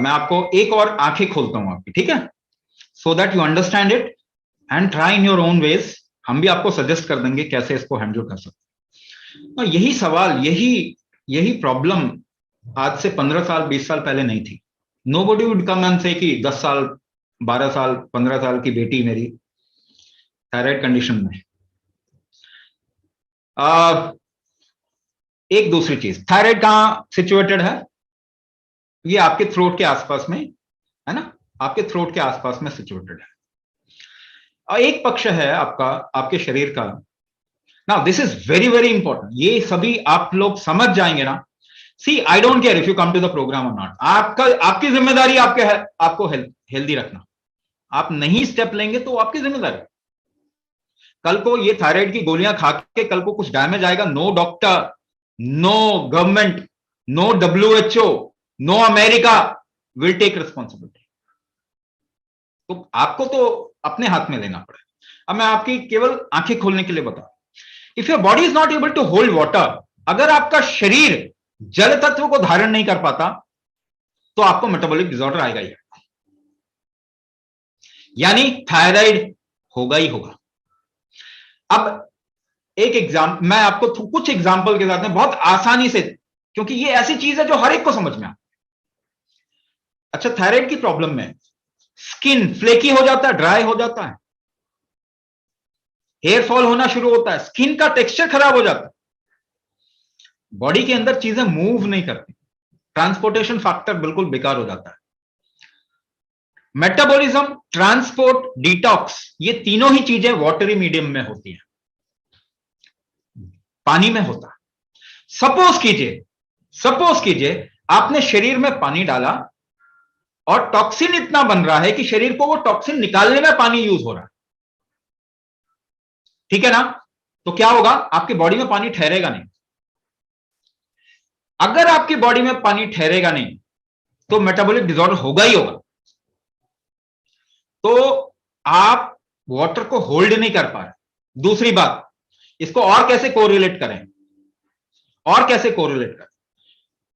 मैं आपको एक और आंखें खोलता हूं आपकी, ठीक है, so that you understand it and try in your own ways. हम भी आपको सजेस्ट कर देंगे कैसे इसको हैंडल कर सकते। और यही सवाल, यही प्रॉब्लम आज से 15 साल 20 साल पहले नहीं थी। नोबडी वुड कम एंड से कि 10 साल 12 साल 15 साल की बेटी मेरी थायराइड कंडीशन में। एक दूसरी चीज, थायराइड कहां सिचुएटेड है? ये आपके थ्रोट के आसपास में है ना, आपके थ्रोट के आसपास में सिचुएटेड है। और एक पक्ष है आपका, आपके शरीर का। Now this is very very important, ये सभी आप लोग समझ जाएंगे ना। See I don't care if you come to the programme or not, आपकी जिम्मेदारी आपको हेल्दी रखना। आप नहीं स्टेप लेंगे तो आपकी जिम्मेदारी। कल को ये थायराइड की गोलियां खा के कल को कुछ डैमेज आएगा, no doctor, no government, no WHO, no America will take responsibility. तो आपको तो अपने हाथ में लेना पड़ेगा। अब मैं आपकी केवल आंखें खोलने के लिए बता, if your body is not able to hold water, अगर आपका शरीर जल तत्व को धारण नहीं कर पाता तो आपको मेटाबॉलिक डिसऑर्डर आएगा ही, यानी थायराइड होगा ही होगा। अब मैं आपको कुछ एग्जांपल के साथ में बहुत आसानी से, क्योंकि ये ऐसी चीज है जो हर एक को समझ में आती। अच्छा, थायराइड की प्रॉब्लम में स्किन फ्लेकी हो जाता है, ड्राई हो जाता है, हेयर फॉल होना शुरू होता है, स्किन का टेक्सचर खराब हो जाता है, बॉडी के अंदर चीजें मूव नहीं करती, ट्रांसपोर्टेशन फैक्टर बिल्कुल बेकार हो जाता है। मेटाबॉलिज्म, ट्रांसपोर्ट, डिटॉक्स, ये तीनों ही चीजें वाटरी मीडियम में होती हैं, पानी में होता है। सपोज कीजिए आपने शरीर में पानी डाला और टॉक्सिन इतना बन रहा है कि शरीर को वो टॉक्सिन निकालने में पानी यूज हो रहा है, ठीक है ना? तो क्या होगा, आपकी बॉडी में पानी ठहरेगा नहीं। अगर आपकी बॉडी में पानी ठहरेगा नहीं तो मेटाबॉलिक डिसऑर्डर होगा ही होगा। तो आप वाटर को होल्ड नहीं कर पा रहे। दूसरी बात, इसको और कैसे कोरिलेट करें,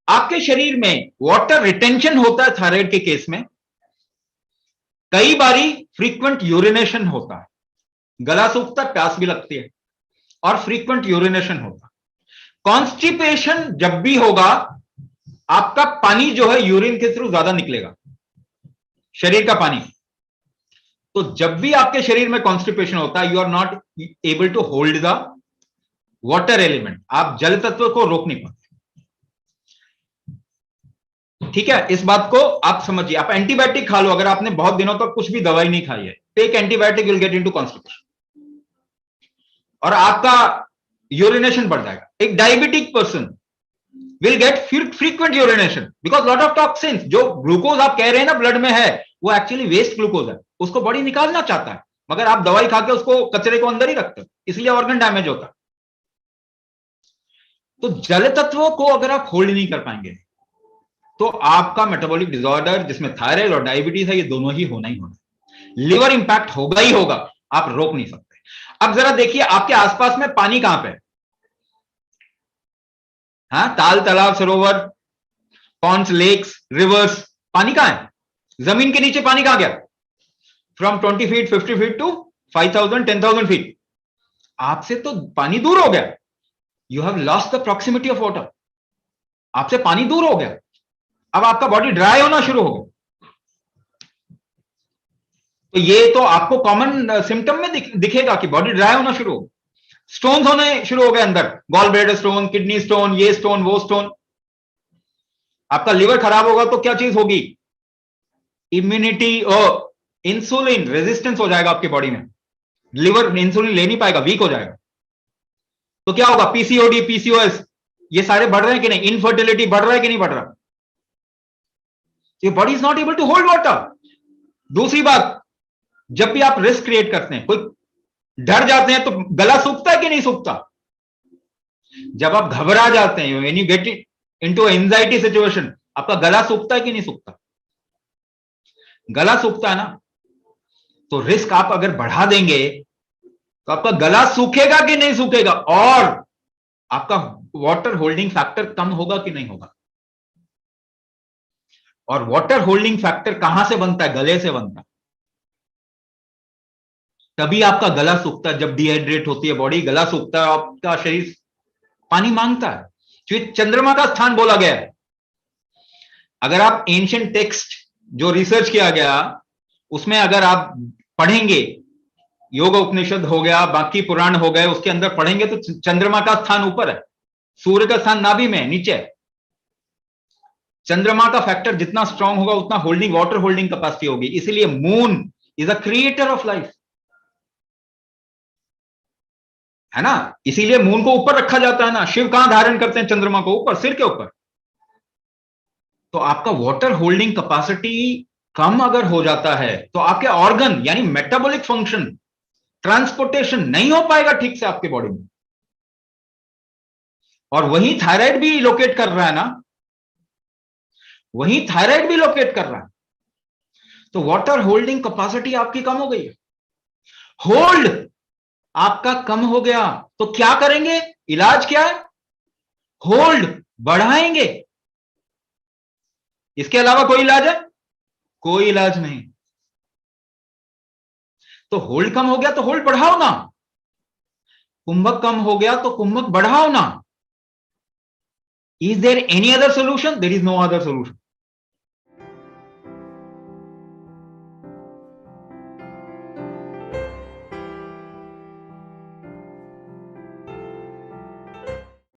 आपके शरीर में वाटर रिटेंशन होता है थायराइड के केस में, कई बारी फ्रीक्वेंट यूरिनेशन होता है, गला सूखता है, प्यास भी लगती है और फ्रीक्वेंट यूरिनेशन होता है। कॉन्स्टिपेशन जब भी होगा आपका पानी जो है यूरिन के थ्रू ज्यादा निकलेगा, शरीर का पानी। तो जब भी आपके शरीर में कॉन्स्टिपेशन होता है, you are not able to hold the water element, आप जल तत्व को रोक नहीं पाते। ठीक है, इस बात को आप समझिए। आप एंटीबायोटिक खा लो, अगर आपने बहुत दिनों तक कुछ भी दवाई नहीं खाई है, take antibiotic, will get into constipation और आपका यूरिनेशन बढ़ जाएगा। एक diabetic person will get frequent urination because lot of toxins, जो ग्लूकोज आप कह रहे हैं ना ब्लड में है, वो एक्चुअली वेस्ट ग्लूकोज है, उसको बॉडी निकालना चाहता है, मगर आप दवाई खा के उसको कचरे को अंदर ही रखते हो, इसलिए ऑर्गन डैमेज होता है। तो जल तत्वों को अगर आप होल्ड नहीं कर पाएंगे तो आपका मेटाबॉलिक डिसऑर्डर, जिसमें थायराइड और डायबिटीज है, ये दोनों ही होना ही होना। लिवर इंपैक्ट होगा ही होगा, आप रोक नहीं सकते। अब जरा देखिए आपके आसपास में पानी कहां पे है? हाँ, ताल, तालाब, सरोवर, पॉन्ड्स, लेक्स, रिवर्स, पानी कहां है? जमीन के नीचे पानी कहां गया? From 20 feet 50 feet to 5000 10,000 feet, आपसे तो पानी दूर हो गया। You have lost the proximity of water, आपसे पानी दूर हो गया। अब आपका बॉडी ड्राई होना शुरू हो गया। तो ये तो आपको कॉमन सिम्टम में दिखेगा कि बॉडी ड्राई होना शुरू हो, स्टोन्स होने शुरू हो गए अंदर, gall bladder stone, kidney stone, ये स्टोन, वो स्टोन। आपका लिवर खराब होगा तो क्या चीज होगी? इम्यूनिटी और इंसुलिन रेजिस्टेंस हो जाएगा आपकी बॉडी में, लिवर इंसुलिन ले नहीं पाएगा, वीक हो जाएगा। तो क्या होगा? PCOD, PCOS, ये सारे बढ़ रहे हैं कि नहीं? इनफर्टिलिटी बढ़ रहा है कि नहीं बढ़ रहा? Your body is not able to hold water. दूसरी बात, जब भी आप रिस्क क्रिएट करते हैं, कोई डर जाते हैं, तो गला सूखता है कि नहीं सूखता? जब आप घबरा जाते हैं, when you get into anxiety situation, आपका गला सूखता है कि नहीं सूखता? गला सूखता है ना। तो रिस्क आप अगर बढ़ा देंगे तो आपका गला सूखेगा कि नहीं सूखेगा, और आपका वाटर होल्डिंग फैक्टर कम होगा कि नहीं होगा? और वाटर होल्डिंग फैक्टर कहां से बनता है? गले से बनता है। तभी आपका गला सूखता है, जब डिहाइड्रेट होती है बॉडी, गला सूखता है, आपका शरीर पानी मांगता है, क्योंकि चंद्रमा का स्थान बोला गया है। अगर आप एंशिएंट टेक्स्ट जो रिसर्च किया गया उसमें अगर आप पढ़ेंगे, योग उपनिषद हो गया, बाकी पुराण हो गए, उसके अंदर पढ़ेंगे तो चंद्रमा का स्थान ऊपर है, सूर्य का स्थान नाभि में नीचे है। चंद्रमा का फैक्टर जितना स्ट्रांग होगा उतना होल्डिंग, वाटर होल्डिंग कैपेसिटी होगी। इसीलिए moon is a creator of life, है ना। इसीलिए मून को ऊपर रखा जाता है ना। शिव कहां धारण करते हैं चंद्रमा को? ऊपर, सिर के ऊपर। तो आपका वाटर होल्डिंग कैपेसिटी कम अगर हो जाता है तो आपके ऑर्गन यानी मेटाबॉलिक फंक्शन, ट्रांसपोर्टेशन नहीं हो पाएगा ठीक से आपके बॉडी में। और वही थायराइड भी लोकेट कर रहा है ना, वही थायराइड भी लोकेट कर रहा है। तो वाटर होल्डिंग कैपेसिटी आपकी कम हो गई है, होल्ड आपका कम हो गया। तो क्या करेंगे? इलाज क्या है? होल्ड बढ़ाएंगे। इसके अलावा कोई इलाज है? कोई इलाज नहीं। तो होल्ड कम हो गया तो होल्ड बढ़ाओ ना, कुंभक कम हो गया तो कुंभक बढ़ाओ ना। Is there any other solution? There is no other solution.